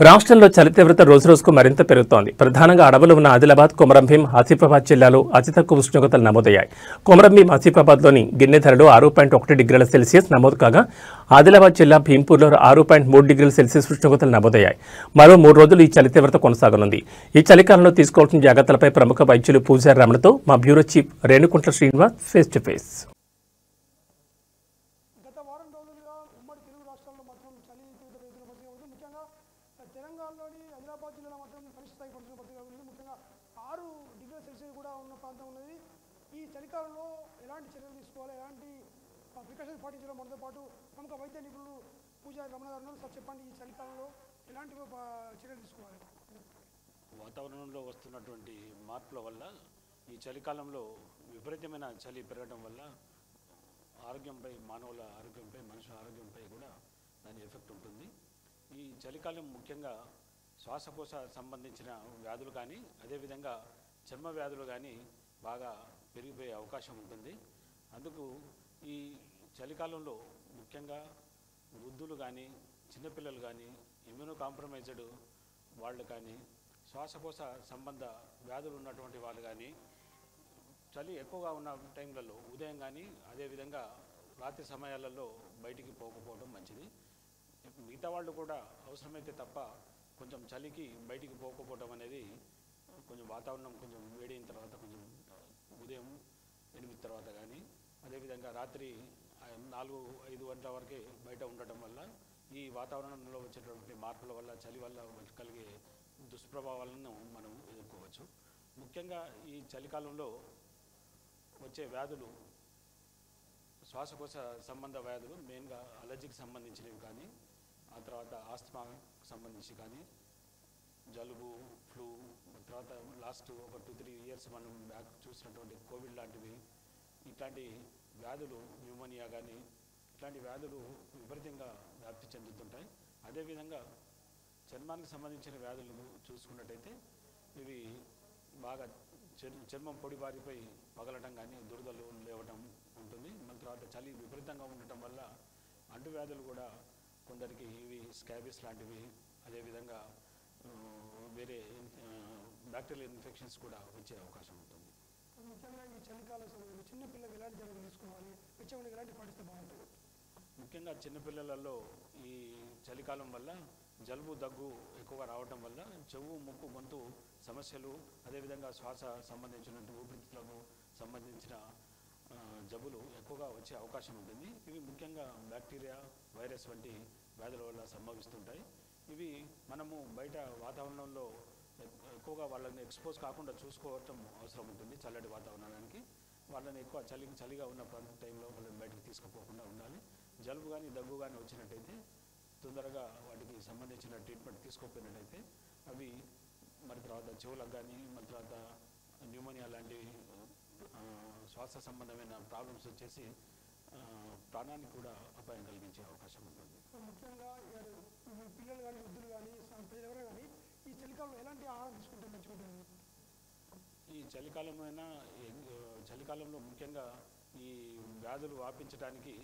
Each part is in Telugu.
రాష్ట్రంలో చలి తీవ్రత రోజురోజుకు మరింత పెరుగుతోంది. ప్రధానంగా అడవులు ఉన్న ఆదిలాబాద్, కొమరంభీం, ఆసిఫాబాద్ జిల్లాలో అతి తక్కువ ఉష్ణోగ్రతలు నమోదయ్యాయి. కొమరంభీం, ఆసిఫాబాద్లోని గిన్నెధరలో 6.1 డిగ్రీల సెల్సియస్ నమోదు కాగా, ఆదిలాబాద్ జిల్లా భీంపూర్లో 6.3 డిగ్రీల సెల్సియస్ ఉష్ణోగ్రతలు నమోదయ్యాయి. మరో 3 రోజులు ఈ చలి తీవ్రత కొనసాగనుంది. ఈ చలికాలంలో తీసుకోవాల్సిన జాగ్రత్తలపై ప్రముఖ వైద్యులు పూజారి రమణతో మా bureau chief Renukuntla Srinivas face to face. తెలంగాణలోని ఆదిలాబాద్ జిల్లాలో మాత్రం కనిష్ట స్థాయి పరిస్థితులు పడుతుంది. ముఖ్యంగా 6 డిగ్రీల సెల్సియస్ కూడా ఉన్న ప్రాంతం ఉన్నది. ఈ చలికాలంలో ఎలాంటి చర్యలు తీసుకోవాలి, ఎలాంటి ప్రికాషన్స్ పాటించడం, మనతో పాటు ప్రముఖ వైద్య నిపుణులు పూజారి రమణ గారు. సార్ చెప్పండి, ఈ చలికాలంలో ఎలాంటి చర్యలు తీసుకోవాలి? వాతావరణంలో వస్తున్నటువంటి మార్పుల వల్ల ఈ చలికాలంలో విపరీతమైన చలి పెరగడం వల్ల ఆరోగ్యంపై, మానవుల ఆరోగ్యంపై, మనుషుల ఆరోగ్యంపై కూడా దాని ఎఫెక్ట్ ఉంటుంది. ఈ చలికాలం ముఖ్యంగా శ్వాసకోశ సంబంధించిన వ్యాధులు కానీ, అదేవిధంగా చర్మ వ్యాధులు కానీ బాగా పెరిగిపోయే అవకాశం ఉంటుంది. అందుకు ఈ చలికాలంలో ముఖ్యంగా వృద్ధులు కానీ, చిన్నపిల్లలు కానీ, ఇమ్యూనో కాంప్రమైజ్డ్ వాళ్ళు కానీ, శ్వాసకోశ సంబంధ వ్యాధులు ఉన్నటువంటి వాళ్ళు కానీ చలి ఎక్కువగా ఉన్న టైంలలో ఉదయం కానీ, అదేవిధంగా రాత్రి సమయాలలో బయటికి పోకపోవడం మంచిది. మిగతా వాళ్ళు కూడా అవసరమైతే తప్ప కొంచెం చలికి బయటికి పోకపోవడం అనేది, కొంచెం వాతావరణం కొంచెం వేడైన తర్వాత, కొంచెం ఉదయం 8 తర్వాత కానీ, అదేవిధంగా రాత్రి 4-5 గంటల వరకే బయట ఉండటం వల్ల ఈ వాతావరణంలో వచ్చేటువంటి మార్పుల వల్ల, చలి వల్ల కలిగే దుష్ప్రభావాలను మనం ఎదుర్కోవచ్చు. ముఖ్యంగా ఈ చలికాలంలో వచ్చే వ్యాధులు శ్వాసకోశ సంబంధ వ్యాధులు, మెయిన్గా అలర్జీకి సంబంధించినవి కానీ, ఆ తర్వాత ఆస్తమాకు సంబంధించి కానీ, జలుబు, ఫ్లూ, తర్వాత లాస్ట్ ఒక 2-3 ఇయర్స్ మనం బ్యాక్ చూసినటువంటి కోవిడ్ లాంటివి, ఇట్లాంటి వ్యాధులు, న్యూమోనియా కానీ, ఇట్లాంటి వ్యాధులు విపరీతంగా వ్యాప్తి చెందుతుంటాయి. అదేవిధంగా చర్మానికి సంబంధించిన వ్యాధులు చూసుకున్నట్టయితే ఇవి బాగా చర్మం పొడిబారిపోయి పగలటం కానీ, దురదలు లేవటం ఉంటుంది. మన తర్వాత చలి విపరీతంగా ఉండటం వల్ల అంటువ్యాధులు కూడా కొందరికి, ఇవి స్కాబిస్ లాంటివి, అదేవిధంగా వేరే బ్యాక్టీరియల్ ఇన్ఫెక్షన్స్ కూడా వచ్చే అవకాశం ఉంటుంది. ముఖ్యంగా ఈ చలికాల సమయంలో చిన్నపిల్లలు ఎలాంటి జాగ్రత్తలు తీసుకోవాలి, వెచ్చగా ఎలాంటి పాటిస్తే బాగుంటుంది? ముఖ్యంగా చిన్నపిల్లలలో ఈ చలికాలం వల్ల జలుబు, దగ్గు ఎక్కువగా రావడం వల్ల చెవు, ముక్కు, గొంతు సమస్యలు, అదేవిధంగా శ్వాస సంబంధించినటువంటి ఊపిరితిత్తులకు సంబంధించిన జబ్బులు ఎక్కువగా వచ్చే అవకాశం ఉంటుంది. ఇవి ముఖ్యంగా బ్యాక్టీరియా, వైరస్ వంటి వ్యాధుల వల్ల సంభవిస్తుంటాయి. ఇవి మనము బయట వాతావరణంలో ఎక్కువగా వాళ్ళని ఎక్స్పోజ్ కాకుండా చూసుకోవటం అవసరం ఉంటుంది. చల్లటి వాతావరణానికి వాళ్ళని ఎక్కువ చలిగా ఉన్న టైంలో వాళ్ళని బయటకు తీసుకుపోకుండా ఉండాలి. జలుబు కానీ, దగ్గు కానీ వచ్చినట్టయితే తొందరగా వాటికి సంబంధించిన ట్రీట్మెంట్ తీసుకోకపోయినట్టయితే అవి మరి తర్వాత చెవులకు కానీ, మరి తర్వాత న్యూమోనియా లాంటి శ్వాస సంబంధమైన ప్రాబ్లమ్స్ వచ్చేసి ప్రాణానికి కూడా అపాయం కలిగించే అవకాశం ఉంటుంది. ముఖ్యంగా పిల్లలు కానీ, వృద్ధులు కానీ, ఎవరైనా కానీ ఈ చలికాలంలో ఎలాంటి ఆహారం తీసుకుంటే మంచిగుంటుంది? ఈ చలికాలంలో ముఖ్యంగా ఈ వ్యాధులు వ్యాపించడానికి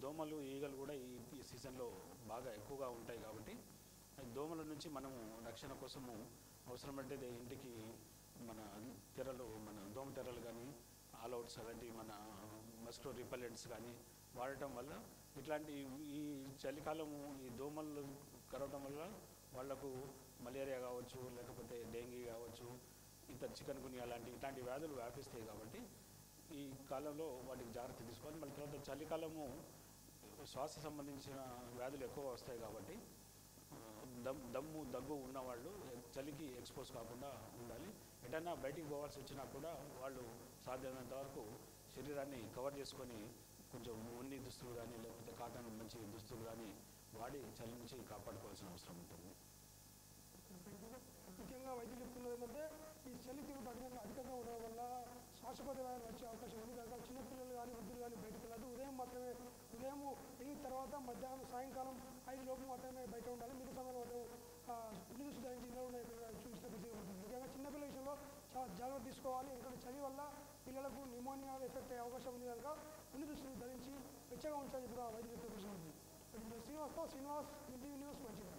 దోమలు, ఈగలు కూడా ఈ సీజన్లో బాగా ఎక్కువగా ఉంటాయి. కాబట్టి దోమల నుంచి మనము రక్షణ కోసము అవసరమంటే ఇంటికి మన దోమ తెరలు కానీ, ఆల్అవుట్స్ అలాంటివి, మన మస్కిటో రిపెల్లెంట్స్ కానీ వాడటం వల్ల ఇట్లాంటి ఈ చలికాలము ఈ దోమలు కరవటం వల్ల వాళ్లకు మలేరియా కావచ్చు, లేకపోతే డెంగీ కావచ్చు, ఇతర చికెన్ గున్యా ఇట్లాంటి వ్యాధులు వ్యాపిస్తాయి. కాబట్టి ఈ కాలంలో వాటికి జాగ్రత్త తీసుకోవాలి. మళ్ళీ తర్వాత చలికాలము శ్వాస సంబంధించిన వ్యాధులు ఎక్కువ వస్తాయి. కాబట్టి దమ్ము, దగ్గు ఉన్నవాళ్ళు చలికి ఎక్స్పోజ్ కాకుండా ఉండాలి. ఎటైనా బయటికి పోవాల్సి వచ్చినా కూడా వాళ్ళు సాధ్యమైనంత వరకు శరీరాన్ని కవర్ చేసుకొని కొంచెం ఉన్ని దుస్తులు కానీ, లేకపోతే కాటన్ మంచి దుస్తులు కానీ వాడి చలి నుంచి కాపాడుకోవాల్సిన అవసరం ఉంటుంది. ముఖ్యంగా వైద్యులు చెప్తున్నది ఏంటంటే ఈ చలి తీవ్రత అధికంగా ఉండడం వల్ల శ్వాసకోశ వ్యాధులు వచ్చే అవకాశం ఉంది. కనుక చిన్నపిల్లలు కానీ, వృద్ధులు కానీ బయటకు వెళ్ళదు. ఉదయం 8 తర్వాత మధ్యాహ్నం, సాయంకాలం 5 లోపు మాత్రమే బయట ఉండాలి. మిగతా సమయంలో ఉన్ని దుస్తులు ధరించి ఇంట్లో చూపిస్తే కొద్దిగా ఉంటుంది. ముఖ్యంగా చిన్నపిల్లల విషయంలో చాలా జాగ్రత్త తీసుకోవాలి. ఎందుకంటే చలి వల్ల పిల్లలకు న్యూమోనియా ఎఫెక్ట్ అయ్యే అవకాశం ఉంది. కనుక ఉన్ని దుస్తులు ధరించి వెచ్చగా ఉంచాలని కూడా వైద్యులు చెప్పే అవకాశం ఉంది. శ్రీనివాస్, న్యూస్ మంచిగా.